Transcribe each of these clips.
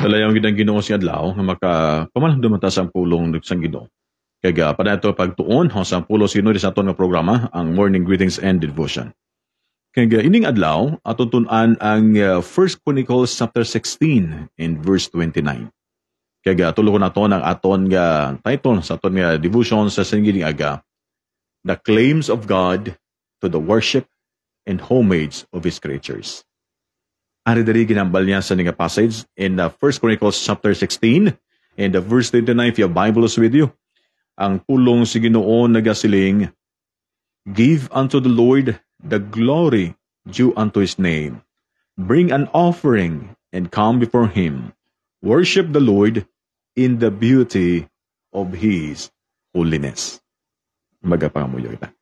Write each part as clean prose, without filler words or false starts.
Dalayang gidang Ginoo si adlaw nga makapamalang dumata sa pulong sang Ginoo. Kaya pa nato pagtuon sa pulo sino sa aton nga programa ang Morning Greetings and Devotion. Kaya ining adlaw aton tun-an ang 1 Chronicles chapter 16 and verse 29. Kaya tulo ko nato ang aton nga title sa aton nga devotion sa singing aga, The Claims of God to the Worship and Homage of His Creatures. Ari dari ginambal niya sa nga passage in 1 Chronicles chapter 16 and verse 29, if your Bible is with you. Ang pulong si Ginoo nagasiling, Give unto the Lord the glory due unto His name. Bring an offering and come before Him. Worship the Lord in the beauty of His holiness. Magapangamuyo ita.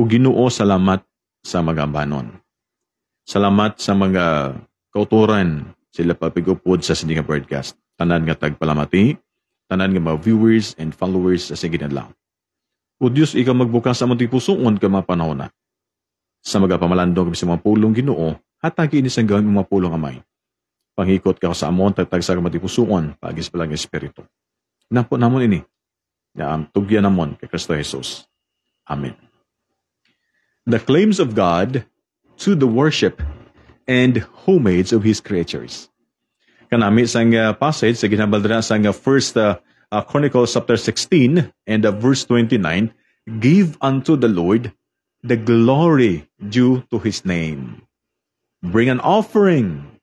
O Ginoo, salamat sa magabanon. Salamat sa mga kauturan sila papigupod sa sininga broadcast. Tanan nga tagpalamati, tanan nga mga viewers and followers sa sige adlaw. O Diyos, ikaw magbukas sa mga pusoon ka mga panahon na. Sa mga pamalandong sa mga pulong Ginoo, hatagi ini sa gawin mga pulong amay. Panghikot ka sa amon, tagtag sa mga pusoon, pagis palang espiritu. Napo namon ini, na tugyan namon kay Kristo Jesus. Amen. The claims of God to the worship and homage of His creatures. Kanami sang passage sa ginabaldra sang 1 Chronicles chapter 16 and verse 29, Give unto the Lord the glory due to His name. Bring an offering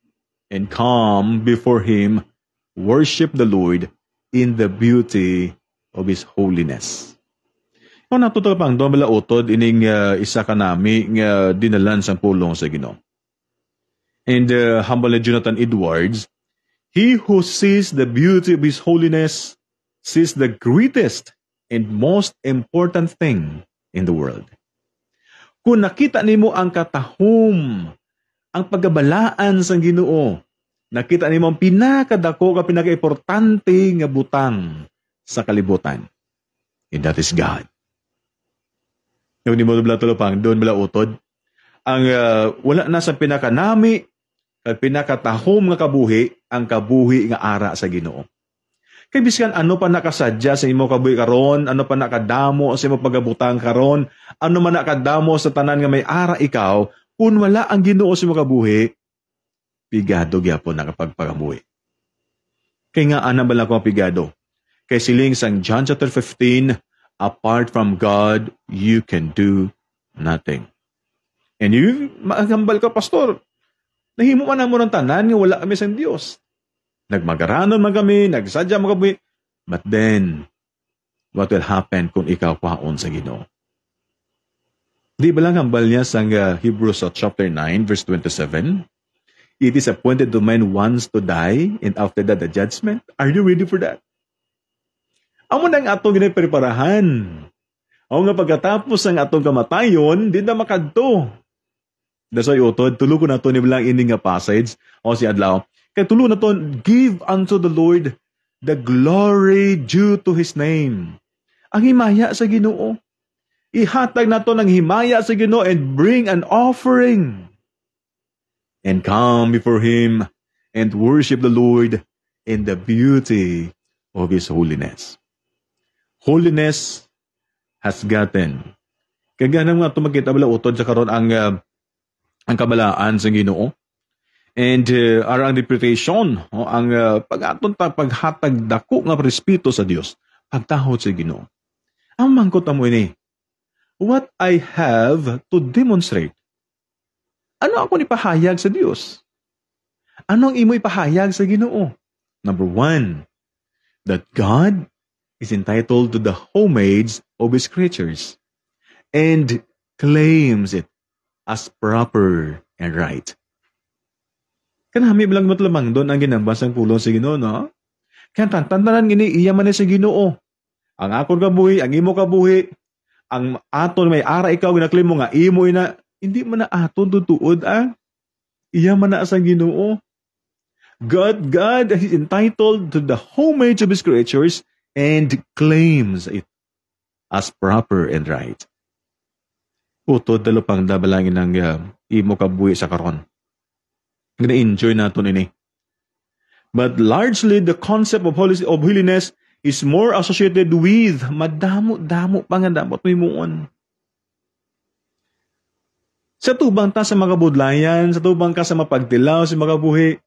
and come before Him. Worship the Lord in the beauty of His holiness. Kung natutuwa pang doon bala utod, ining isa ka nami nga dinalan sa pulong sa Ginoo. And humble Jonathan Edwards, He who sees the beauty of His holiness sees the greatest and most important thing in the world. Kung nakita nimo ang katahom, ang pagabalaan sa Ginoo, nakita nimo ang pinakadako ka pinaka-importante nga butang sa kalibutan. And that is God. Yung ni mo bala tulupang, doon bala utod. Ang wala na sa pinakanami, pinakatahom nga kabuhi, ang kabuhi nga ara sa Ginoo. Kay biskan ano pa nakasadya sa imo kabuhi karon, ano pa nakadamo sa imo pagabutang karon, ano man nakadamo sa tanan nga may ara ikaw, kung wala ang Ginoo sa imo kabuhi, pigado gyapon nakapagpagabuhi. Kay nga ana bala ko pigado. Kay siling sang John chapter 15, apart from God, you can do nothing. And you, magambal ka, pastor, nahimo man mo ng tanan nga wala kami sa Diyos. Nagmagaranon man kami, nagsadya man kami. But then, what will happen kung ikaw kwaon sa Ginoo? Di ba lang hambal niya sa Hebrews chapter 9, verse 27? It is appointed to man once to die, and after that the judgment. Are you ready for that? Amo nang atong ginapreparahan. O nga pagkatapos ang atong kamatayon, di na makadto. That's why utod, tulo ko na to ni bilang ini nga passage, o si adlaw. Kaya tulo na to, give unto the Lord the glory due to His name. Ang himaya sa Ginoo. Ihatag na to ng himaya sa Ginoo and bring an offering. And come before Him and worship the Lord in the beauty of His holiness. Holiness has gotten. Kaya nga nga tumakita bala utod sa karon ang kabalaan sa Ginoo. And ang reputation, ang pag-aton paghatag dako nga respeto sa Dios, pagtahod sa Ginoo. Ang mangkot mo ini, what I have to demonstrate. Ano ako ipahayag sa Dios? Ano ang imo ipahayag sa Ginoo? Number 1, that God is entitled to the homage of His creatures and claims it as proper and right. Kanami bilang matlamang doon ang ginambasang pulong sa Ginoo, no? Kaya tantanan gini iya man sa Ginoo. Ang akon kabuhi, ang imo kabuhi, ang aton may ara ikaw ginaklaim mo nga imo ina, hindi man na aton tutuod iya man na sa Ginoo. God is entitled to the homage of His creatures and claims it as proper and right. Utod dalo pang dabalangin ng imo kabuhi sa karon. Gina-enjoy naton ini. But largely, the concept of holiness is more associated with madamo-damo pa nga dapat may muon. Sa tubang ta sa mga budlayan, sa tubang ka sa mapagtilaw, sa mga buhi,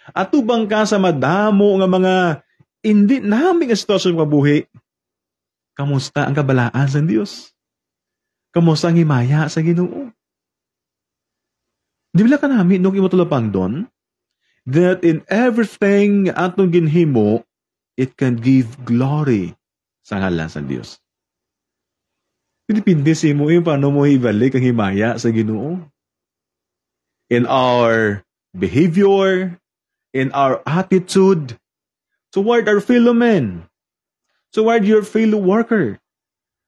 at tubang ka sa madamo nga mga hindi namin nga sitwasyon nga buhi, kamusta ang kabalaan sa Diyos? Kamusta ang himaya sa Ginoo? Di ba ka namin nung imutulapang doon? That in everything atong ginhimo, it can give glory sa ngalan sa Diyos. Depende sa mo yung paano mo ibalik ang himaya sa Ginoo. In our behavior, in our attitude, toward our fellow men, toward your fellow worker,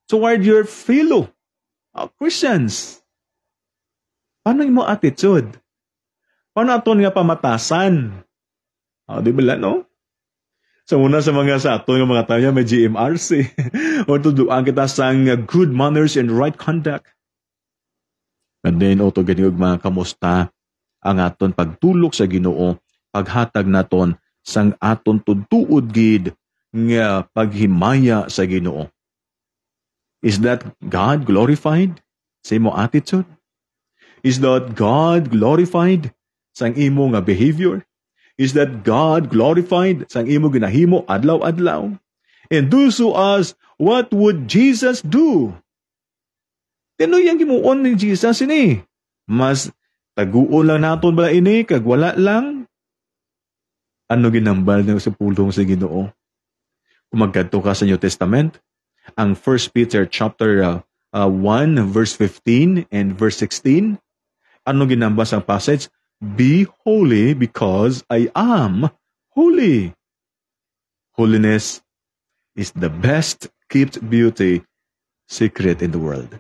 toward your fellow Christians. Paano yung mo attitude? Paano aton nga pamatasan? Di ba lang, no? So, una sa mga sa aton nga mga tayo, may GMRC. O tuduan kita sang good manners and right conduct. And then, oto ganiyog mga kamusta ang aton pagtulok sa Ginoo, paghatag naton sang aton tudtuod gid nga paghimaya sa Ginoo. Is that God glorified sa imo attitude? Is that God glorified sang imo nga behavior? Is that God glorified sang imo ginahimo adlaw-adlaw? And do so as what would Jesus do? Tino yang gimuon ni Jesus ini? Mas taguon lang naton bala ini kag wala lang ano ginambal ng sa pulong sa Ginoo. Kung magkadto ka sa New Testament, ang 1 Peter chapter 1 verse 15 and verse 16, ano ginambal sa passage? Be holy because I am holy. Holiness is the best kept beauty secret in the world.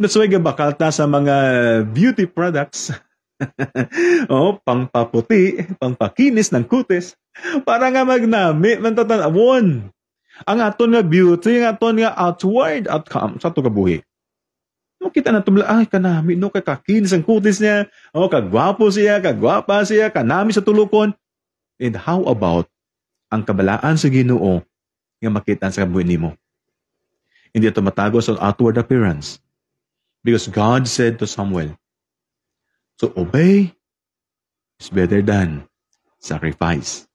That's why gabakal ta sa mga beauty products. Pangpaputi, pangpakinis ng kutis, para nga magnami, mantatanawon. Ang aton nga beauty, ang aton nga outward outcome sa ito kabuhi. Kita na tumla, kanami, kakakinis ang kutis niya, kagwapo siya, kagwapa siya, kanami sa tulukon. And how about ang kabalaan sa Ginoo nga makita sa kabuhi nimo? Hindi ito matago sa outward appearance. Because God said to Samuel, so obey is better than sacrifice.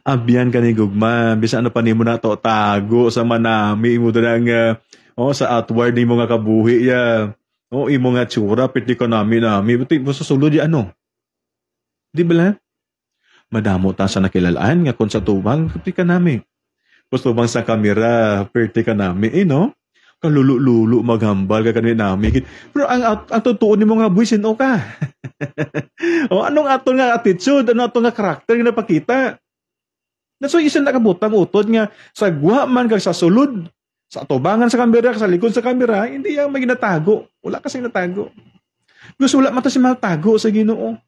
Abyan ka ni gugma, bisa ano pa nimo na to tago sa manami mo lang sa outward nimo nga kabuhi ya. Imo nga tsura piti ko nami buti mo sa sulod ya ano. Di ba lang? Madamo ta sa nakilalaan nga kun sa tubang piti ka nami. Gusto bang sa kamera piti ka nami no? Kalulu-lulu maghambal ka kanina namin. Pero ang totoo ni mo nga buwisin o ka. Anong ato nga attitude, ano ato nga karakter nga napakita. That's why isang nakabutang utod nga sa gwa man kag sa sulod, sa atubangan sa kamera, sa likod sa kamera, hindi yan maginatago. Wala kasing natago. Gusto wala mata si matago sa Ginoo.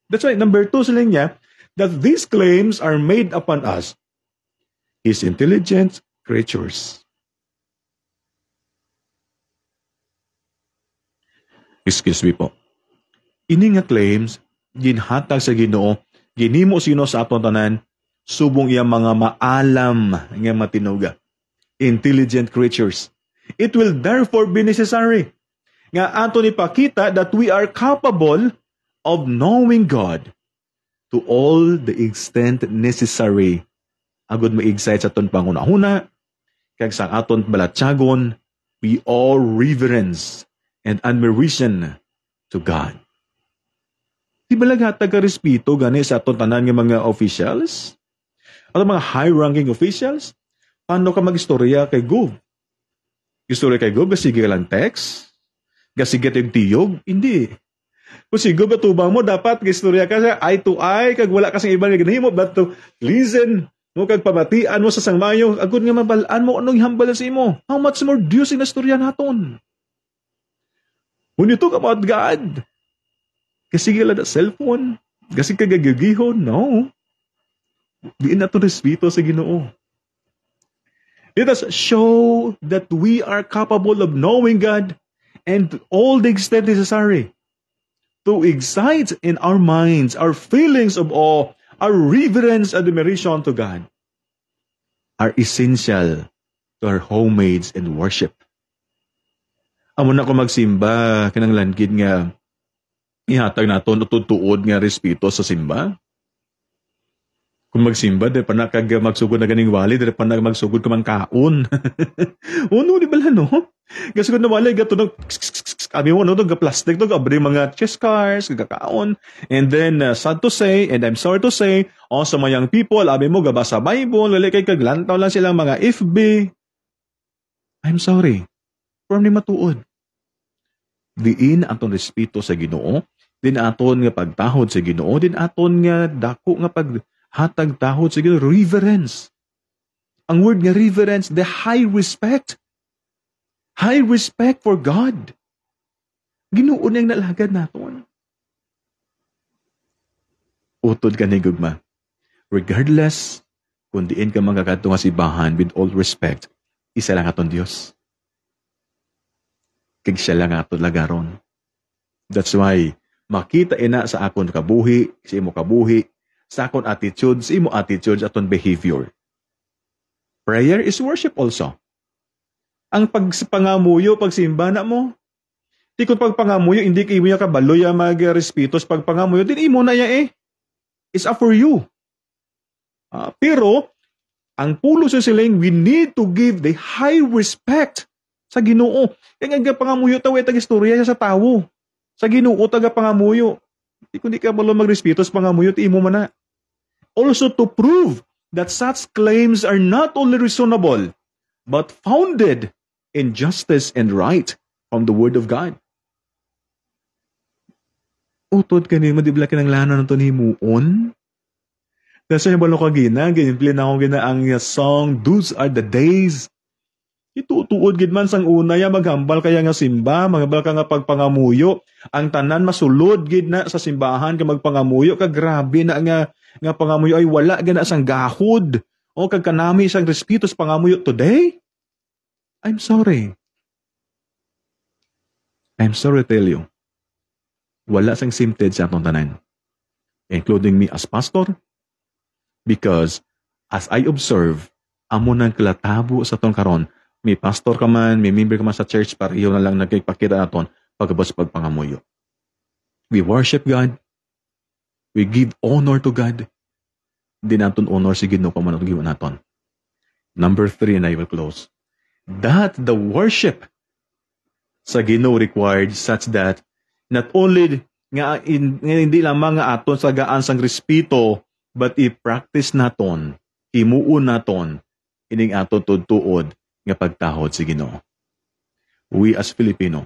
That's why number 2 sila niya, that these claims are made upon us, His intelligent creatures. Excuse me po. Ini nga claims, ginhatag sa Ginoo, ginimo sino sa aton tanan, subong iya mga maalam nga matinuga. Intelligent creatures. It will therefore be necessary nga aton ipakita that we are capable of knowing God to all the extent necessary. Agud ma-excite sa aton pangunahuna, kag sa aton balatyagon, we all reverence and admiration to God. Di ba laghatag ka respeto gani sa aton tanan nga mga officials? At mga high-ranking officials? Paano ka mag-istorya kay Gov? Istorya kay Gov, gasige ka lang text? Gasige yung tiyog? Hindi. Kung si Gov atubang mo, dapat istorya ka sa eye to eye, kag wala kasing ibang ganahimo, but to listen mo kag pamatian mo sa sangmayo, agud nga mabalaan mo anong hambal sa imo. How much more Diyos in istorya naton? When you talk about God, kasi ka lang na cellphone, kasi ka gagagihon, no. Diin na ito respeto sa Ginoo. Let us show that we are capable of knowing God and all the extent necessary to excite in our minds our feelings of awe, our reverence and admiration to God are essential to our homage and worship. Amo na ko magsimba, kanang langkid nga ihatag naton tutuod nga respeto sa simba. Kung magsimba, di pa na kag magsugod na ganing wali, di pa na magsugod ka man kaon. Uno, di ba lang, no? Gasugod na wali, gato na, kami mo, no? Ga plastic, to, abri mga chess cars, gagakaon. And then, sad to say, and I'm sorry to say, sa mga young people, abi mo, gabasa Bible, lali kay kaglantaw lang silang mga FB. I'm sorry. From ni matuod. Diin aton respeto sa Ginoo, din aton nga pagtahod sa Ginoo, din aton nga dako nga hatag tahod sa Ginoo, reverence. Ang word nga reverence, the high respect. High respect for God. Ginoo niyang nalagad naton. Utod ka ni gugma. Regardless, kung diin ka magkakadto nga sibahan, with all respect, isa lang aton Dios. Kag siya lang aton lagaron. That's why, makita ina sa akon kabuhi, sa imo kabuhi, sa akon attitude, sa imo attitude, aton behavior. Prayer is worship also. Ang pagpangamuyo, pagsimba na mo, di kung pagpangamuyo, hindi ka imo ya kabalo ya mag-respitos, pagpangamuyo, din imo na ya It's up for you. Pero, ang pulo sa siling, we need to give the high respect sa Ginoo. Kaya nga pangamuyo tayo, tag-istorya sa tawo. Sa Ginoo, taga pangamuyo. Di kung di ka malo mag-respitos, pangamuyo, ti imo man na. Also to prove that such claims are not only reasonable, but founded in justice and right from the Word of God. Utod ka ni, madibla ka ng lana ng tonimuon. Kasi yung balo ka gina, ganyan na akong gina ang song, Those Are the Days. Itutuod gid man sang una ya maghambal kaya nga simba, maghambal ka nga pagpangamuyo. Ang tanan masulod gid na sa simbahan ka magpangamuyo, ka grabe na nga pangamuyo ay wala gana sang gahod. O kag kanami sang respeto sa pangamuyo today. I'm sorry. I'm sorry to tell you. Wala sang simted sa atong tanan. Including me as pastor. Because as I observe, amo nang kalatabo sa atong karon, may pastor ka man, may member ka man sa church, pareho na lang nagpakita naton pagkabas pagpangamuyo. We worship God. We give honor to God. Di naton honor si Ginoo pa man giwan naton. Number 3, and I will close. That the worship sa Ginoo required such that not only nga hindi lamang nga aton sa gaan sang respeto, but i-practice naton, himuon naton, ining aton tudtuod nga pagtahod si Ginoo. We as Filipino,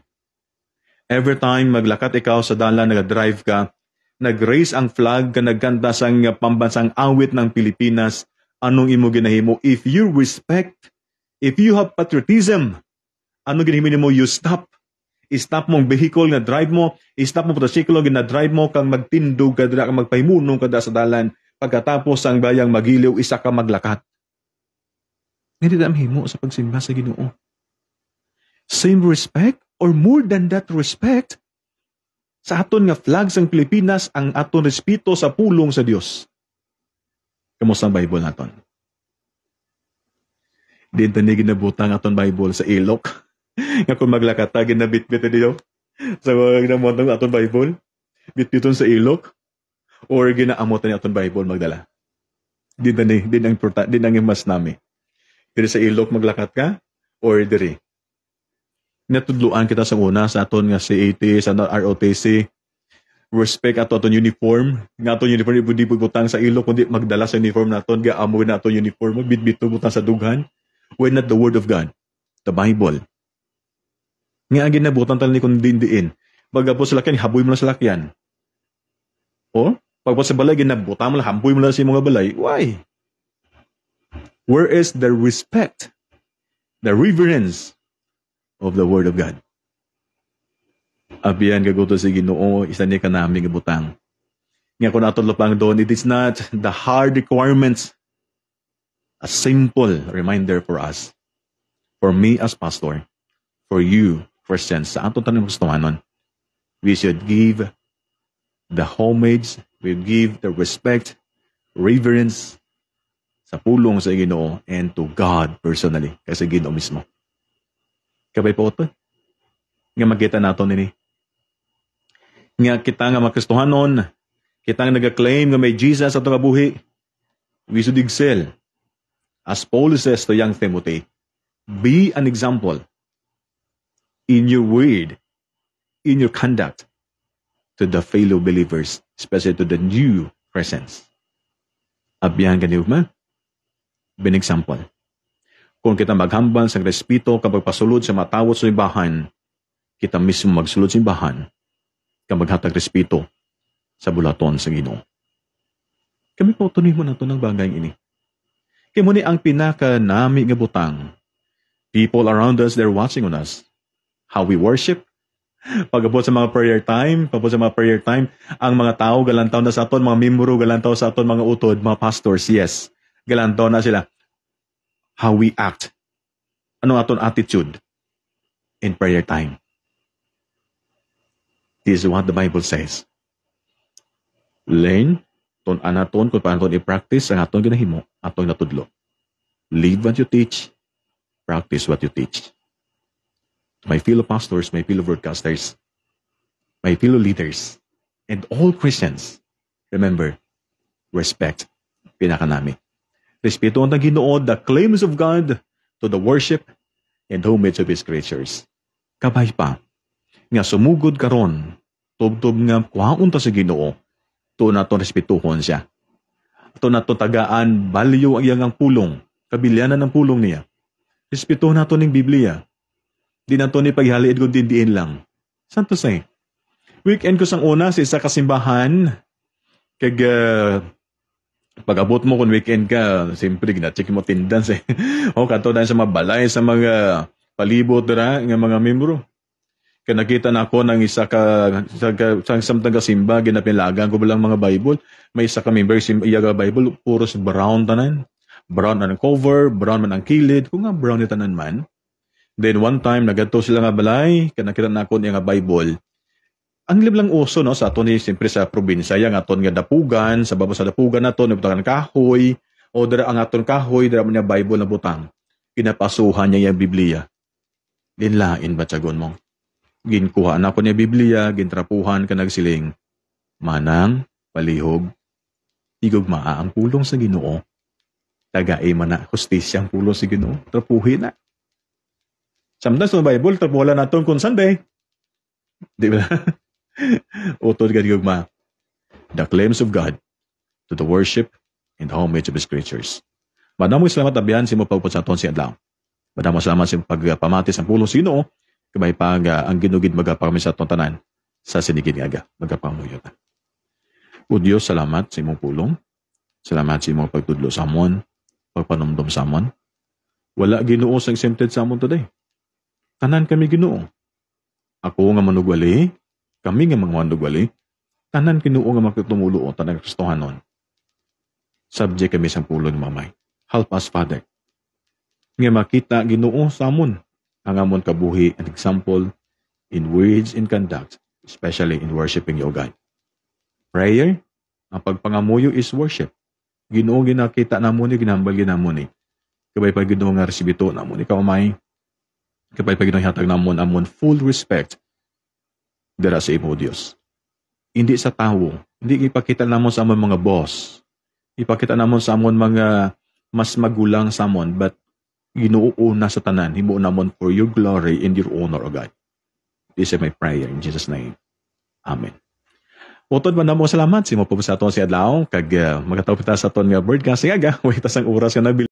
every time maglakat ikaw sa dalan, nag-drive ka, nag-raise ang flag ka, nagkanta sang pambansang awit ng Pilipinas, anong imo ginahimo? If you respect, if you have patriotism, anong ginahimo mo? You stop. I-stop mong vehicle nga drive mo, i-stop mo motorsiklo nga drive mo, kang magtindog ka, kang magpaimunong ka sa dalan, pagkatapos ang bayang magiliw, isa ka maglakat. Hindi na mahimo sa pagsimba sa Ginoo. Same respect or more than that respect sa aton nga flag sang Pilipinas, ang aton respeto sa pulong sa Dios. Kamusta ang Bible naton? Din tani ginabutang aton Bible sa ilok. Nga kung maglakata ginabitbit niyo sa mga ginamotong aton Bible, bitbiton sa ilok or ginaamot ni aton Bible magdala. Din ang mas nami. Diri sa ilok maglakat ka or diri. Natudluan kita sa una sa aton nga CAT, sa ROTC. Respect ato aton uniform. Nga aton uniform di butang sa ilok kundi magdala sa uniform naton, gaamoy na aton uniform, bitbit butang sa dughan. When not the word of God, the Bible. Nga ang ginabutan tali kung dindiin. Pagapos sa lakyan, haboy mo na sa lakyan. O, pagpos sa balay, ginabutan mo lang, hamboy mo lang sa mga balay. Why? Where is the respect, the reverence of the Word of God? Abiyan gaguto si Ginoo, isa niya ka namin gabutang. Nga kung natin lupang doon, it is not the hard requirements, a simple reminder for us, for me as pastor, for you, Christians, sa aton tanong gustuhanon, we should give the homage, we give the respect, reverence sa pulong sa Ginoo and to God personally, kasi Ginoo mismo. Kabay po ito. Nga makita nato nini. Nga kita nga makristohanon, kita nga nag-claim nga may Jesus ato nga buhi, we should excel. As Paul says to young Timothy, be an example in your word, in your conduct, to the fellow believers, especially to the new presence. Abiyan ganyo man, bin example. Kung kita maghambal sa respeto kapag pasulod sa matawot sa imbahan, kita mismo magsulod sa imbahan kapag hatag respeto sa bulaton sa Ginoo. Kami po tuloy mo na ito ng bagay ini. Kaya muna ang pinaka-nami nga butang. People around us, they're watching on us. How we worship. Pag-abot sa mga prayer time, ang mga tao galantaw na sa aton, mga membro galantaw sa aton, mga utod, mga pastors, yes, galantaw na sila. How we act. Ano aton attitude in prayer time? This is what the Bible says. Learn, anaton kung paano i-practice ang aton ginahimo, aton natudlo. Live what you teach, practice what you teach. My fellow pastors, my fellow broadcasters, my fellow leaders, and all Christians, remember, respect, pinakanami. Respeto ang Ginoo, the claims of God to the worship and homage of His creatures. Kabay pa, nga sumugod karon, tubtob nga kuhaon ta sa Ginoo, to nato respetuhon siya. To nato tagaan, value ang iyang pulong, kabilyanan ng pulong niya. Respetuhon nato ning Biblia. Di nato ni paghaliid kung dindiin lang. Santo say, weekend ko sang una sa isa kasimbahan, kag pag-abot mo kung weekend ka, siyempre, gina-check mo tindans eh. O, kato dahil sa mga balay, sa mga palibot dira, ng mga membro. Kaya nakita na ako ng isa sa samtang kasimba, ginapilagan ko balang mga Bible. May isa ka member, iyaga Bible, puros brown tanan. Brown ang cover, brown man ang kilid. Kung nga brown ni tanan man. Then one time, nagato sila nga balay, kaya nakita na ako niya nga Bible. Ang liblang uso, no, sa aton ni siyempre sa probinsya, yung aton nga dapugan, sa baba sa dapugan naton, nabutangan kahoy, o dara ang aton kahoy, dara man niya Bible na butang. Kinapasuhan niya yung Biblia. Linlain ba tsagon mo? Ginkuha na ko niya Biblia, gintrapuhan ka nagsiling, manang, palihog, igugmaa ang pulong sa Ginoo. Tagai man na, hustisya ang pulong sa Ginoo, trapuhin na. Sometimes sa Bible, trapuhala naton kung Sunday. Di ba? Utod ka gugma. The claims of God to the worship and homage of His creatures. Madamong salamat abiyan si mo pagput sa aton si Adlaw. Madamong salamat sa pagpamati sa pulong sino, kamay pag ang ginugid magapakami sa aton tanan sa sinigid nga magapamuyo ta. O Diyos, salamat sa imong pulong. Salamat sa imong pagtudlo sa amon, pagpanumdum sa amon. Wala Ginoo sa exempted sa amon today. Tanan kami Ginoo. Ako nga manugwali, kami nga mga manugwali, tanan Ginoo nga magtutumulo o tanan Kristohanon. Subject kami sa pulo ni Mamay. Help us, Father. Nga makita Ginoo sa amon, ang amon kabuhi and example in words and conduct, especially in worshiping you, God. Prayer, ang pagpangamuyo is worship. Ginoo ginakita namon ni, ginambal ginamon ni. Kabay pa Ginoo nga resibito namon ni Mamay. Kapag paginohatag namon amon full respect dara sa imo Dios. Hindi sa tao, hindi ipakita namon sa amon mga boss. Ipakita namon sa amon mga mas magulang sa amon, but ginuuna sa tanan, himo namon for your glory and your honor, O God. This is my prayer in Jesus' name. Amen. Utod man namo salamat si mo po sa aton si Adlaw kag magatawag ta sa aton nga broadcast nga wait tas ang oras nga